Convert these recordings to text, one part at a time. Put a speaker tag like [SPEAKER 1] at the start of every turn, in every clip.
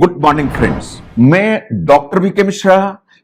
[SPEAKER 1] Good morning friends, मैं doctor VK Mishra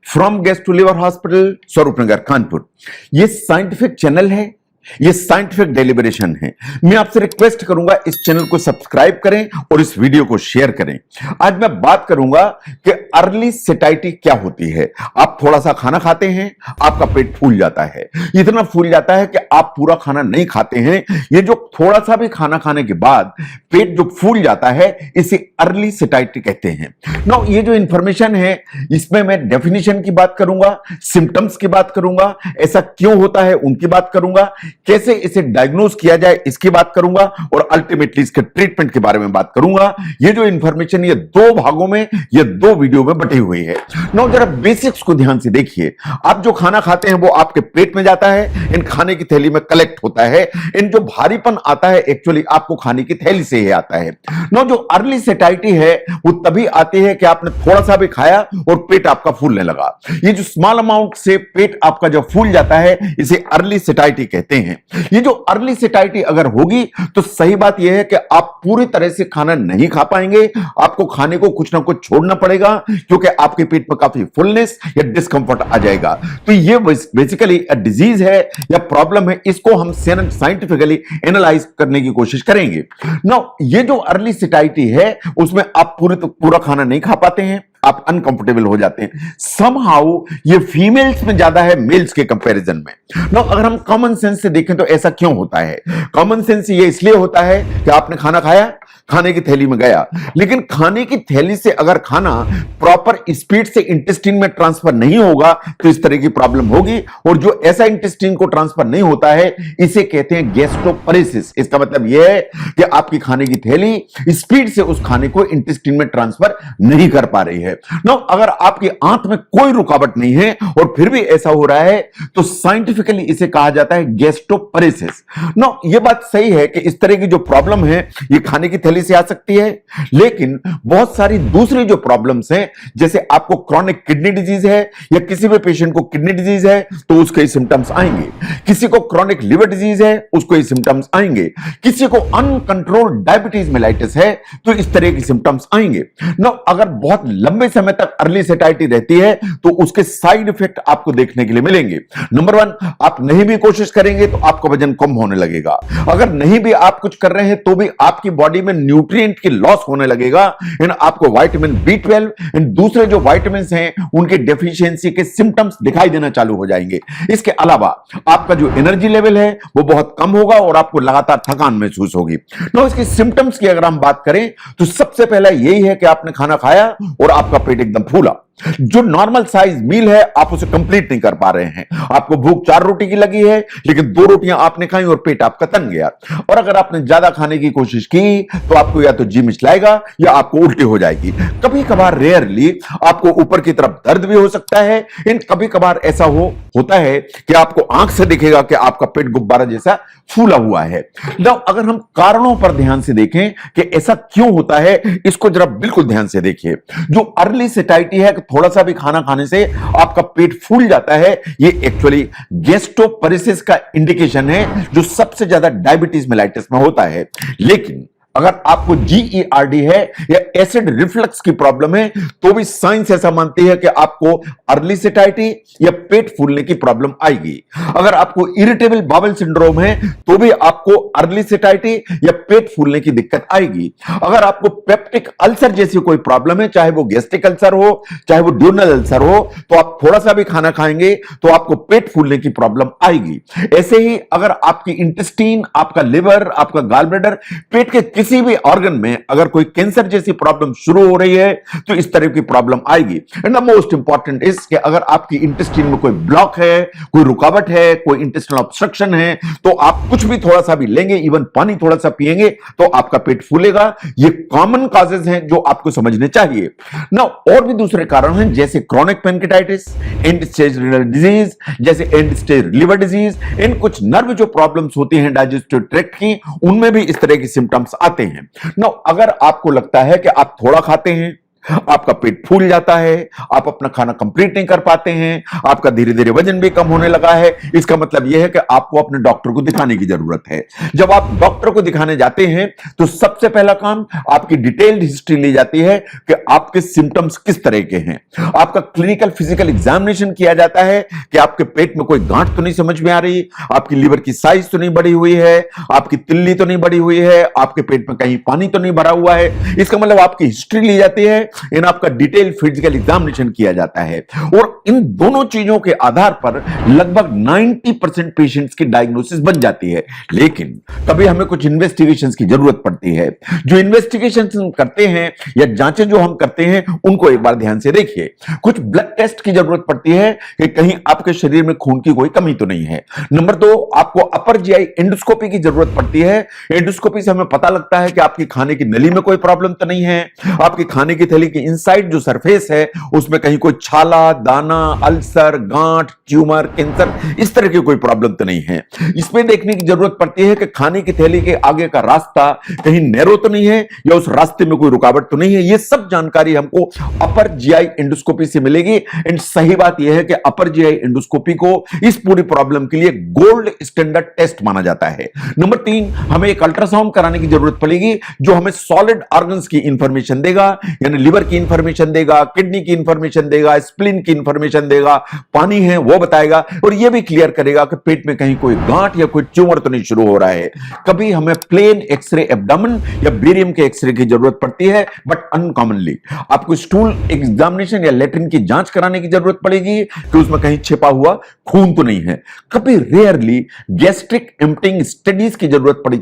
[SPEAKER 1] from gastro liver hospital Swaroopnagar Kanpur. ये scientific channel है, ये साइंटिफिक डेलिब्रेशन है। मैं आपसे रिक्वेस्ट करूंगा इस चैनल को सब्सक्राइब करें और इस वीडियो को शेयर करें। आज मैं बात करूंगा कि अर्ली सेटाइटी क्या होती है। आप थोड़ा सा खाना खाते हैं, आपका पेट फूल जाता है, इतना फूल जाता है कि आप पूरा खाना नहीं खाते हैं। ये जो थोड़ा सा भी खाना खाने के बाद पेट जो फूल जाता है, इसे अर्ली सेटाइटी कहते हैं। नाउ ये जो इंफॉर्मेशन है, इसमें मैं डेफिनेशन की बात करूंगा, सिम्टम्स की बात करूंगा, ऐसा क्यों होता है उनकी बात करूंगा, कैसे इसे डायग्नोज किया जाए इसकी बात करूंगा और अल्टीमेटली इसके ट्रीटमेंट के बारे में बात करूंगा। ये जो इंफॉर्मेशन ये दो भागों में, ये दो वीडियो में बटी हुई है। नाउ जरा बेसिक्स को ध्यान से देखिए। आप जो खाना खाते हैं वो आपके पेट में जाता है, इन खाने की थैली में कलेक्ट होता है। इन जो भारीपन आता है एक्चुअली आपको खाने की थैली से ही आता है। नाउ जो अर्ली सेटाइटी है वो तभी आती है कि आपने थोड़ा सा भी खाया और पेट आपका फूलने लगा। ये जो स्मॉल अमाउंट से पेट आपका जो फूल जाता है, इसे अर्ली सेटाइटी कहते हैं। ये जो अर्ली सेटाइटी अगर होगी तो सही बात यह है कि आप पूरी तरह से खाना नहीं खा पाएंगे। आपको खाने को कुछ ना कुछ छोड़ना पड़ेगा क्योंकि आपके पेट में काफी फुलनेस या डिस्कंफर्ट आ जाएगा। तो ये बेसिकली डिजीज है या प्रॉब्लम है, इसको हम साइंटिफिकली एनालाइज करने की कोशिश करेंगे। नाउ ये जो अर्ली सेटाइटी है उसमें आप पूरा खाना नहीं खा पाते हैं, आप अनकंफर्टेबल हो जाते हैं। समहाउ ये फीमेल्स में ज्यादा है मेल्स के कंपैरिजन में। नो, अगर हम कॉमन सेंस से देखें तो ऐसा क्यों होता है? कॉमन सेंस ये इसलिए होता है कि आपने खाना खाया, खाने की थैली में गया, लेकिन खाने की थैली से अगर खाना प्रॉपर स्पीड से इंटेस्टाइन में ट्रांसफर नहीं होगा तो इस तरह की प्रॉब्लम होगी। और जो ऐसा इंटेस्टाइन को ट्रांसफर नहीं होता है, इसे कहते हैं गैस्ट्रोपरेसिस। इसका मतलब यह है कि आपकी खाने की थैली स्पीड से उस खाने को इंटेस्टाइन में ट्रांसफर नहीं कर पा रही है। नो, अगर आपकी आंत में कोई रुकावट नहीं है और फिर भी ऐसा हो रहा है तो साइंटिफिकली इसे कहा जाता है गैस्ट्रोपरेसिस। नो, यह बात सही है कि इस तरह की जो प्रॉब्लम है ये खाने की थैली से आ सकती है, लेकिन बहुत सारी दूसरी जो प्रॉब्लम्स हैं, जैसे आपको क्रॉनिक किडनी डिजीज है या किसी भी पेशेंट को किडनी डिजीज है तो उसके सिम्टम्स आएंगे। किसी को क्रॉनिक लिवर डिजीज है उसको ये सिम्टम्स आएंगे। किसी को अनकंट्रोल्ड डायबिटीज मेलाइटिस है तो इस तरह के सिम्टम्स आएंगे। नो, अगर बहुत लंबे समय तक अर्ली सेटाइटी रहती है तो उसके साइड इफेक्ट आपको देखने के लिए मिलेंगे। नंबर 1, आप नहीं भी कोशिश करेंगे तो आपका वजन कम होने लगेगा। अगर नहीं भी आप कुछ कर रहे हैं तो भी आपकी बॉडी में न्यूट्रिएंट की लॉस होने लगेगा। इन आपको विटामिन B12 इन दूसरे जो विटामिन्स हैं उनके डेफिशिएंसी के सिम्टम्स दिखाई देना चालू हो जाएंगे। इसके अलावा आपका जो एनर्जी लेवल है वो बहुत कम होगा और आपको लगातार थकान महसूस होगी। नो, इसके सिम्टम्स की अगर हम बात करें तो सबसे पहला यही है कि आपने खाना खाया और आपका पेट एकदम फूला। जो नॉर्मल साइज मील है आप उसे कंप्लीट नहीं कर पा रहे हैं। आपको भूख 4 रोटी की लगी है लेकिन 2 रोटियां आपने खाई और पेट आपका तन गया। और अगर आपने ज्यादा खाने की कोशिश की तो आपको या तो जी मिचलाएगा या आपको उल्टी हो जाएगी। कभी कभार रेयरली आपको ऊपर की तरफ दर्द भी हो सकता है। इन कभी कभार ऐसा होता है कि आपको आंख से दिखेगा कि आपका पेट गुब्बारा जैसा फूला हुआ है। नाउ अगर हम कारणों पर ध्यान से देखें कि ऐसा क्यों होता है, इसको जरा बिल्कुल ध्यान से देखिए। जो अर्ली सेटाइटी है, थोड़ा सा भी खाना खाने से आपका पेट फूल जाता है, ये एक्चुअली गैस्ट्रोपरेसिस का इंडिकेशन है जो सबसे ज्यादा डायबिटीज मेलाइटिस में होता है। लेकिन अगर आपको GERD है या एसिड रिफ्लक्स की प्रॉब्लम है तो भी साइंस ऐसा मानती है कि आपको अर्ली सेटाइटी या पेट फूलने की प्रॉब्लम आएगी। अगर आपको इरिटेबल बाउल सिंड्रोम है तो भी आपको अर्ली सेटाइटी या पेट फूलने की दिक्कत आएगी। अगर आपको पेप्टिक अल्सर जैसी कोई प्रॉब्लम है, चाहे वो गैस्ट्रिक अल्सर हो चाहे वो ड्यूनल अल्सर हो, तो आप थोड़ा सा भी खाना खाएंगे तो आपको पेट फूलने की प्रॉब्लम आएगी। ऐसे ही अगर आपकी इंटेस्टाइन, आपका लिवर, आपका गॉल ब्लैडर, पेट के किसी भी ऑर्गन में अगर कोई कैंसर जैसी प्रॉब्लम शुरू हो रही है तो इस तरह की प्रॉब्लम आएगी। And the most important is कि अगर आपकी इंटेस्टाइन में कोई ब्लॉक है, कोई रुकावट है, कोई इंटेस्टाइनल ऑब्स्ट्रक्शन है, तो आप कुछ भी थोड़ा सा भी लेंगे, इवन पानी थोड़ा सा पिएंगे तो आपका पेट फूलेगा। ये कॉमन कॉजेज हैं जो आपको समझने चाहिए ना। और भी दूसरे कारण हैं जैसे chronic pancreatitis, and stage renal disease, जैसे एंड स्टेज लिवर डिजीज। इन कुछ नर्व जो प्रॉब्लम्स होती हैं डाइजेस्टिव ट्रैक्ट की, उनमें भी इस तरह के सिम्टम्स आते हैं। नाउ अगर आपको लगता है कि आप थोड़ा खाते हैं आपका पेट फूल जाता है, आप अपना खाना कंप्लीट नहीं कर पाते हैं, आपका धीरे धीरे वजन भी कम होने लगा है। इसका मतलब यह है कि आपको अपने डॉक्टर को दिखाने की जरूरत है। जब आप डॉक्टर को दिखाने जाते हैं तो सबसे पहला काम आपकी डिटेल्ड हिस्ट्री ली जाती है कि आपके सिम्टम्स किस तरह के हैं। आपका क्लिनिकल फिजिकल एग्जामिनेशन किया जाता है कि आपके पेट में कोई गांठ तो नहीं समझ में आ रही, आपकी लीवर की साइज तो नहीं बढ़ी हुई है, आपकी तिल्ली तो नहीं बढ़ी हुई है, आपके पेट में कहीं पानी तो नहीं भरा हुआ है। इसका मतलब आपकी हिस्ट्री ली जाती है, इन आपका डिटेल फिजिकल एग्जामिनेशन किया जाता है और इन दोनों चीजों के आधार पर लगभग 90% पेशेंट्स की डायग्नोसिस बन जाती है। लेकिन कभी हमें कुछ इन्वेस्टिगेशंस की जरूरत पड़ती है। जो इन्वेस्टिगेशंस हम करते हैं या जांचें जो हम करते हैं उनको एक बार ध्यान से देखिए। कुछ ब्लड टेस्ट की जरूरत पड़ती है कि कहीं आपके शरीर में खून की कोई कमी तो नहीं है। नंबर 2, आपको अपर जीआई एंडोस्कोपी की जरूरत पड़ती है। एंडोस्कोपी से हमें पता लगता है कि आपकी खाने की नली में कोई प्रॉब्लम तो नहीं है, आपकी खाने की थैली की इनसाइड जो सरफेस है उसमें कहीं कोई छाला, दाना, अल्सर, गांठ, ट्यूमर, कैंसर इस तरह की कोई प्रॉब्लम तो नहीं है। इसमें देखने की जरूरत पड़ती है कि खाने की थैली के आगे का रास्ता कहीं नैरो तो नहीं है या उस रास्ते में कोई रुकावट तो नहीं है। यह सब जानकारी हमको अपर जीआई एंडोस्कोपी से मिलेगी। एंड सही बात यह है कि अपर जीआई एंडोस्कोपी को इस पूरी प्रॉब्लम के लिए गोल्ड स्टैंडर्ड टेस्ट माना जाता है। नंबर 3, हमें एक अल्ट्रासाउंड कराने की जरूरत पड़ेगी जो हमें सॉलिड ऑर्गन्स की इंफॉर्मेशन देगा, यानी लिवर की इंफॉर्मेशन देगा, किडनी की इंफॉर्मेशन देगा, स्प्लीन की इंफॉर्मेशन देगा, पानी है वो बताएगा और यह भी क्लियर करेगा कि पेट में कहीं कोई गांठ या कोई ट्यूमर तो नहीं शुरू हो रहा है। कभी हमें प्लेन एक्सरे एब्डोमेन या बेरियम के एक्सरे की जरूरत पड़ती है, बट अनकॉमनली आपको स्टूल एग्जामिनेशन या लेट्रिन की जांच कराने की जरूरत पड़ेगी कि उसमें कहीं छिपा हुआ खून तो नहीं है। कभी रेयरली गैस्ट्रिक एम्प्टिंग स्टडीज की जरूरत पड़ी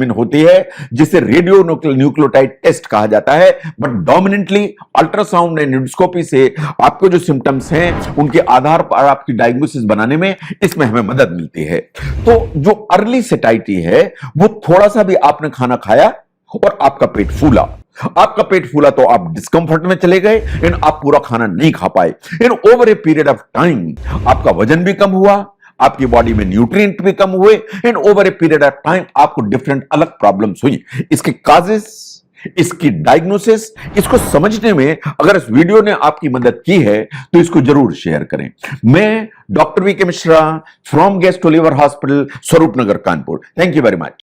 [SPEAKER 1] होती है जिसे रेडियो न्यूक्लियोटाइड टेस्ट कहा जाता है, but dominantly ultrasound and endoscopy से आपको जो सिम्टम्स हैं उनके आधार पर आपकी डायग्नोसिस बनाने में इसमें हमें मदद मिलती है। तो जो अर्ली सेटाइटी है वो थोड़ा सा भी आपने खाना खाया और आपका पेट फूला, आपका पेट फूला तो आप डिस्कंफर्ट में चले गए एंड आप पूरा खाना नहीं खा पाए। इन over a period of time आपका वजन भी कम हुआ, आपकी बॉडी में न्यूट्रिएंट भी कम हुए and over a period of time आपको डिफरेंट अलग प्रॉब्लम्स हुई। इसके काजेस, इसकी डायग्नोसिस, इसको समझने में अगर इस वीडियो ने आपकी मदद की है तो इसको जरूर शेयर करें। मैं doctor V K Mishra from gastro liver hospital, Swaroop Nagar, Kanpur. Thank you very much.